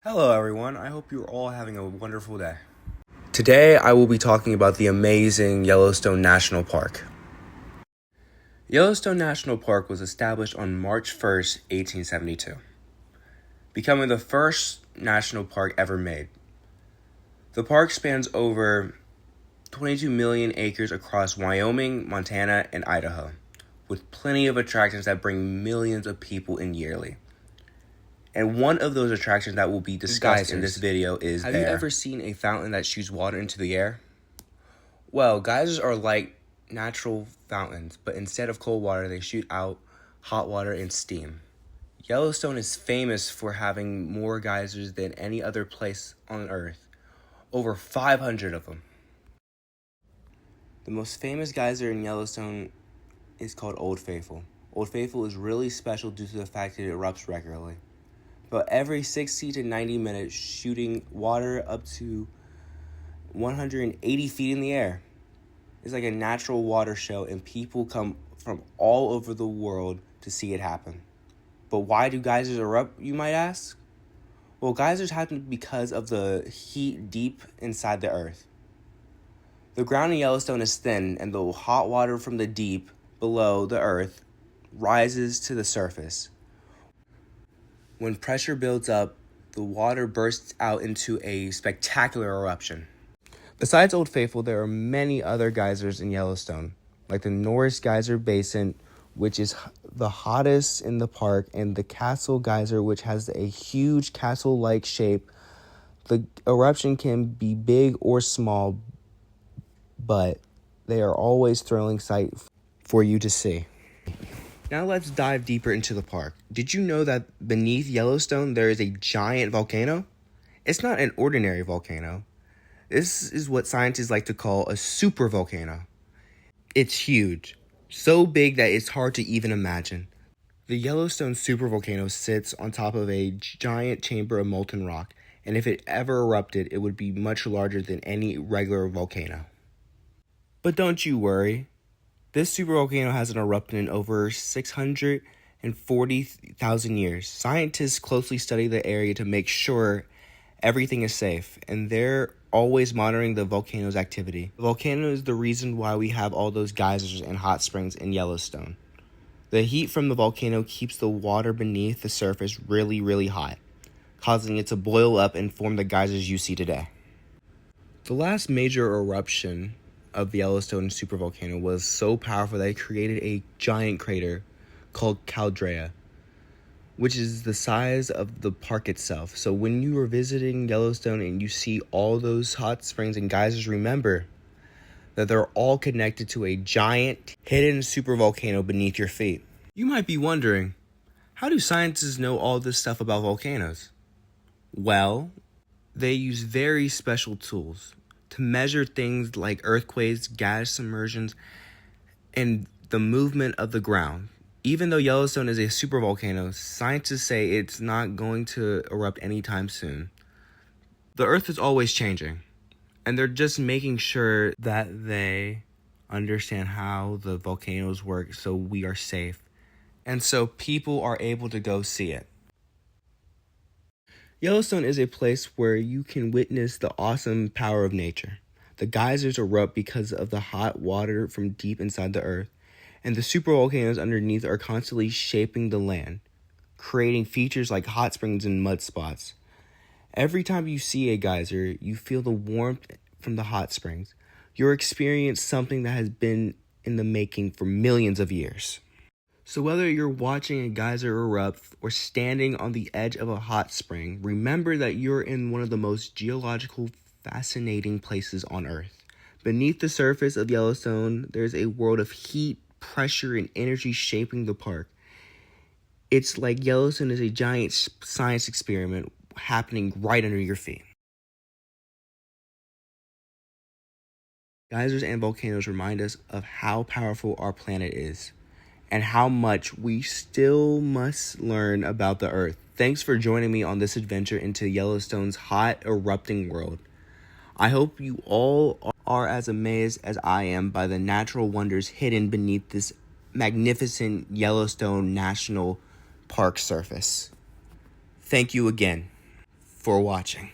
Hello everyone, I hope you're all having a wonderful day. Today I will be talking about the amazing Yellowstone National Park. Yellowstone National Park was established on March 1st, 1872, becoming the first national park ever made. The park spans over 22 million acres across Wyoming, Montana, and Idaho, with plenty of attractions that bring millions of people in yearly. And one of those attractions that will be discussed in this video is Have you ever seen a fountain that shoots water into the air? Well, geysers are like natural fountains, but instead of cold water, they shoot out hot water and steam. Yellowstone is famous for having more geysers than any other place on Earth. Over 500 of them. The most famous geyser in Yellowstone is called Old Faithful. Old Faithful is really special due to the fact that it erupts regularly. But every 60 to 90 minutes, shooting water up to 180 feet in the air. It's like a natural water show, and people come from all over the world to see it happen. But why do geysers erupt, you might ask? Well, geysers happen because of the heat deep inside the earth. The ground in Yellowstone is thin, and the hot water from the deep below the earth rises to the surface. When pressure builds up, the water bursts out into a spectacular eruption. Besides Old Faithful, there are many other geysers in Yellowstone, like the Norris Geyser Basin, which is the hottest in the park, and the Castle Geyser, which has a huge castle-like shape. The eruption can be big or small, but they are always thrilling sight for you to see. Now let's dive deeper into the park. Did you know that beneath Yellowstone there is a giant volcano? It's not an ordinary volcano. This is what scientists like to call a supervolcano. It's huge, so big that it's hard to even imagine. The Yellowstone supervolcano sits on top of a giant chamber of molten rock, and if it ever erupted, it would be much larger than any regular volcano. But don't you worry. This supervolcano hasn't erupted in over 640,000 years. Scientists closely study the area to make sure everything is safe, and they're always monitoring the volcano's activity. The volcano is the reason why we have all those geysers and hot springs in Yellowstone. The heat from the volcano keeps the water beneath the surface really, really hot, causing it to boil up and form the geysers you see today. The last major eruption of the Yellowstone supervolcano was so powerful that it created a giant crater called caldera, which is the size of the park itself. So when you are visiting Yellowstone and you see all those hot springs and geysers, remember that they're all connected to a giant hidden supervolcano beneath your feet. You might be wondering, how do scientists know all this stuff about volcanoes? Well, they use very special tools to measure things like earthquakes, gas submersions, and the movement of the ground. Even though Yellowstone is a supervolcano, scientists say it's not going to erupt anytime soon. The earth is always changing, and they're just making sure that they understand how the volcanoes work so we are safe, and so people are able to go see it. Yellowstone is a place where you can witness the awesome power of nature. The geysers erupt because of the hot water from deep inside the earth, and the supervolcanoes underneath are constantly shaping the land, creating features like hot springs and mud spots. Every time you see a geyser, you feel the warmth from the hot springs. You're experiencing something that has been in the making for millions of years. So whether you're watching a geyser erupt or standing on the edge of a hot spring, remember that you're in one of the most geological, fascinating places on Earth. Beneath the surface of Yellowstone, there's a world of heat, pressure, and energy shaping the park. It's like Yellowstone is a giant science experiment happening right under your feet. Geysers and volcanoes remind us of how powerful our planet is, and how much we still must learn about the Earth. Thanks for joining me on this adventure into Yellowstone's hot, erupting world. I hope you all are as amazed as I am by the natural wonders hidden beneath this magnificent Yellowstone National Park surface. Thank you again. for watching.